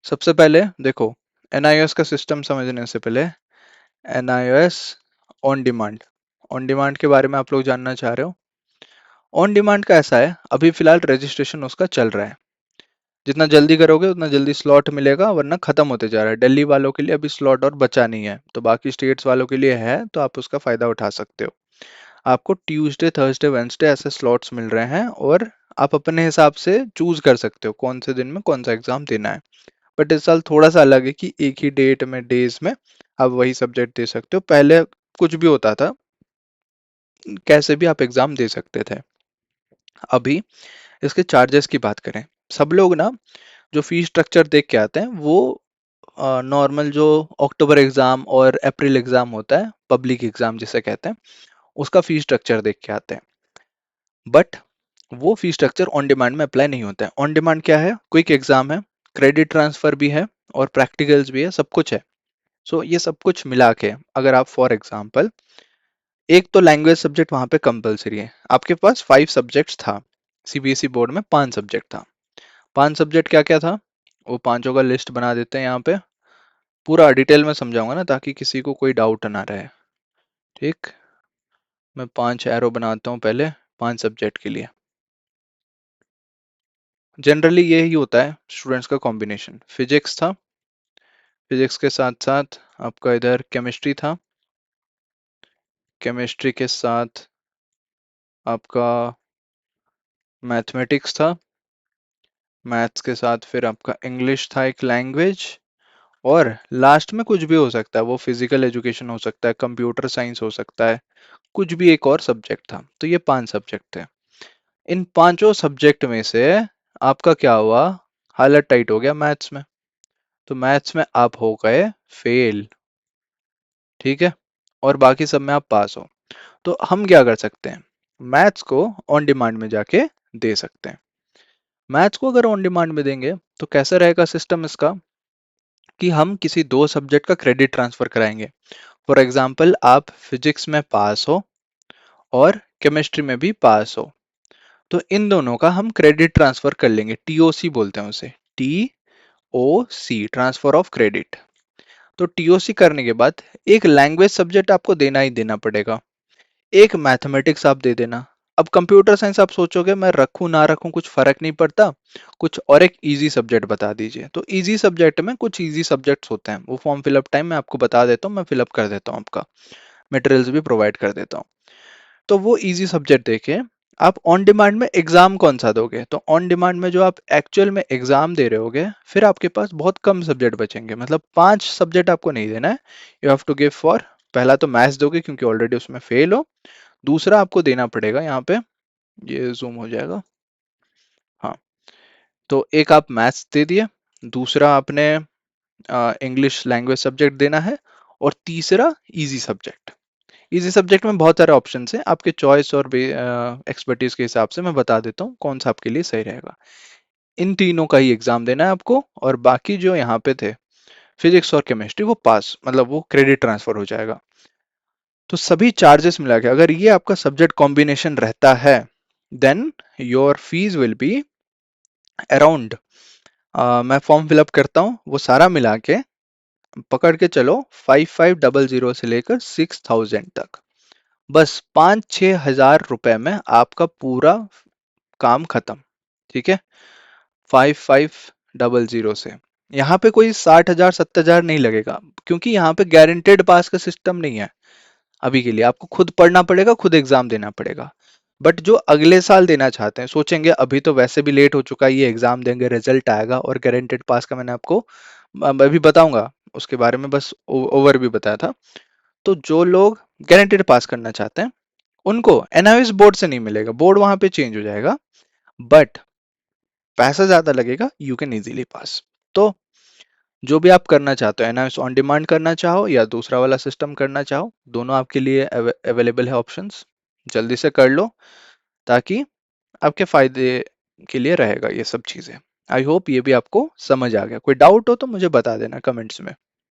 सबसे पहले देखो, एनआईओएस का सिस्टम समझने से पहले NIOS on demand, on demand के बारे में आप लोग जानना चाह रहे हो। ऑन डिमांड का ऐसा है, अभी फिलहाल रजिस्ट्रेशन उसका चल रहा है। जितना जल्दी करोगे उतना जल्दी स्लॉट मिलेगा, वरना खत्म होते जा रहा है। दिल्ली वालों के लिए अभी स्लॉट और बचा नहीं है, तो बाकी स्टेट्स वालों के लिए है, तो आप उसका फायदा उठा सकते हो। आपको ट्यूसडे थर्सडे वेंसडे ऐसे स्लॉट्स मिल रहे हैं, और आप अपने हिसाब से चूज कर सकते हो कौन से दिन में कौन सा एग्जाम देना है। बट इस साल थोड़ा सा अलग है कि एक ही डेट में, डेज में आप वही सब्जेक्ट दे सकते हो। पहले कुछ भी होता था, कैसे भी आप एग्जाम दे सकते थे। अभी इसके चार्जेस की बात करें, सब लोग ना जो फीस स्ट्रक्चर देख के आते हैं वो नॉर्मल जो अक्टूबर एग्जाम और अप्रैल एग्जाम होता है, पब्लिक एग्जाम जिसे कहते हैं, उसका फीस स्ट्रक्चर देख के आते हैं। बट वो फीस स्ट्रक्चर ऑन डिमांड में अप्लाई नहीं होता है। ऑन डिमांड क्या है? क्विक एग्जाम है, क्रेडिट ट्रांसफर भी है, और प्रैक्टिकल्स भी है, सब कुछ है। सो ये सब कुछ मिला के, अगर आप फॉर एग्जाम्पल, एक तो लैंग्वेज सब्जेक्ट वहां पे कंपलसरी है। आपके पास 5 सब्जेक्ट्स था, सीबीएसई बोर्ड में 5 सब्जेक्ट था। 5 सब्जेक्ट क्या क्या था, वो पांचों का लिस्ट बना देते हैं यहाँ पे। पूरा डिटेल में समझाऊंगा ना, ताकि किसी को कोई डाउट ना रहे। ठीक, मैं 5 एरो बनाता हूँ पहले 5 सब्जेक्ट के लिए। जनरली यही होता है स्टूडेंट्स का कॉम्बिनेशन। फिजिक्स था, फिजिक्स के साथ साथ आपका इधर केमिस्ट्री था, केमिस्ट्री के साथ आपका मैथमेटिक्स था, मैथ्स के साथ फिर आपका इंग्लिश था, एक लैंग्वेज, और लास्ट में कुछ भी हो सकता है, वो फिजिकल एजुकेशन हो सकता है, कंप्यूटर साइंस हो सकता है, कुछ भी एक और सब्जेक्ट था। तो ये 5 सब्जेक्ट थे। इन पांचों सब्जेक्ट में से आपका क्या हुआ, हालत टाइट हो गया मैथ्स में, तो मैथ्स में आप हो गए फेल। ठीक है, और बाकी सब में आप पास हो। तो हम क्या कर सकते हैं, मैथ्स को ऑन डिमांड में जाके दे सकते हैं। मैथ्स को अगर ऑन डिमांड में देंगे तो कैसा रहेगा सिस्टम इसका, कि हम किसी 2 सब्जेक्ट का क्रेडिट ट्रांसफर कराएंगे। फॉर एग्जाम्पल, आप फिजिक्स में पास हो और केमिस्ट्री में भी पास हो, तो इन दोनों का हम क्रेडिट ट्रांसफर कर लेंगे। टीओसी बोलते हैं उसे, टीओसी, ट्रांसफर ऑफ क्रेडिट। तो टीओसी करने के बाद एक लैंग्वेज सब्जेक्ट आपको देना ही देना पड़ेगा, एक मैथमेटिक्स आप दे देना। अब कंप्यूटर साइंस आप सोचोगे मैं रखूं ना रखूं कुछ फर्क नहीं पड़ता, कुछ और एक इजी सब्जेक्ट बता दीजिए। तो इजी सब्जेक्ट में कुछ इजी सब्जेक्ट्स होते हैं, वो फॉर्म फिलअप टाइम में आपको बता देता हूँ, मैं फिलअप कर देता हूँ, आपका मटेरियल्स भी प्रोवाइड कर देता हूँ। तो वो इजी सब्जेक्ट देके आप ऑन डिमांड में एग्जाम कौन सा दोगे, तो ऑन डिमांड में जो आप एक्चुअल में एग्जाम दे रहे होगे, फिर आपके पास बहुत कम सब्जेक्ट बचेंगे। मतलब 5 सब्जेक्ट आपको नहीं देना है, you have to give four, पहला तो मैथ्स दोगे क्योंकि ऑलरेडी उसमें फेल हो। दूसरा आपको देना पड़ेगा यहाँ पे, ये जूम हो जाएगा, हाँ, तो एक आप मैथ्स दे दिए, दूसरा आपने इंग्लिश लैंग्वेज सब्जेक्ट देना है, और तीसरा इजी सब्जेक्ट। इजी सब्जेक्ट में बहुत सारे ऑप्शन हैं, आपके चॉइस और एक्सपर्टीज के हिसाब से मैं बता देता हूँ कौन सा आपके लिए सही रहेगा। इन तीनों का ही एग्जाम देना है आपको, और बाकी जो यहाँ पे थे फिजिक्स और केमिस्ट्री, वो पास, मतलब वो क्रेडिट ट्रांसफर हो जाएगा। तो सभी चार्जेस मिला के अगर ये आपका सब्जेक्ट कॉम्बिनेशन रहता है, then your fees will be around, मैं फॉर्म फिलअप करता हूँ, वो सारा मिला के पकड़ के चलो 5500 से लेकर 6000 तक। बस 5-6 हजार रुपए में आपका पूरा काम खत्म। ठीक है, 5500 से यहाँ पे कोई 60 हजार 70 हजार नहीं लगेगा, क्योंकि यहाँ पे गारंटेड पास का सिस्टम नहीं है। अभी के लिए आपको खुद पढ़ना पड़ेगा, खुद एग्जाम देना पड़ेगा। बट जो अगले साल देना चाहते हैं, सोचेंगे अभी तो वैसे भी लेट हो चुका है, ये एग्जाम देंगे रिजल्ट आएगा, और गारंटेड पास का मैंने आपको अभी बताऊंगा उसके बारे में, बस ओवर भी बताया था। तो जो लोग गारंटेड पास करना चाहते हैं, उनको एनआईएस बोर्ड से नहीं मिलेगा, बोर्ड वहां पे चेंज हो जाएगा, बट पैसा ज्यादा लगेगा, यू कैन इजीली पास। तो जो भी आप करना चाहते हो, एनआईएस ऑन डिमांड करना चाहो या दूसरा वाला सिस्टम करना चाहो, दोनों आपके लिए अवेलेबल है ऑप्शंस। जल्दी से कर लो, ताकि आपके फायदे के लिए रहेगा ये सब चीजें। आई होप ये भी आपको समझ आ गया। कोई डाउट हो तो मुझे बता देना कमेंट्स में।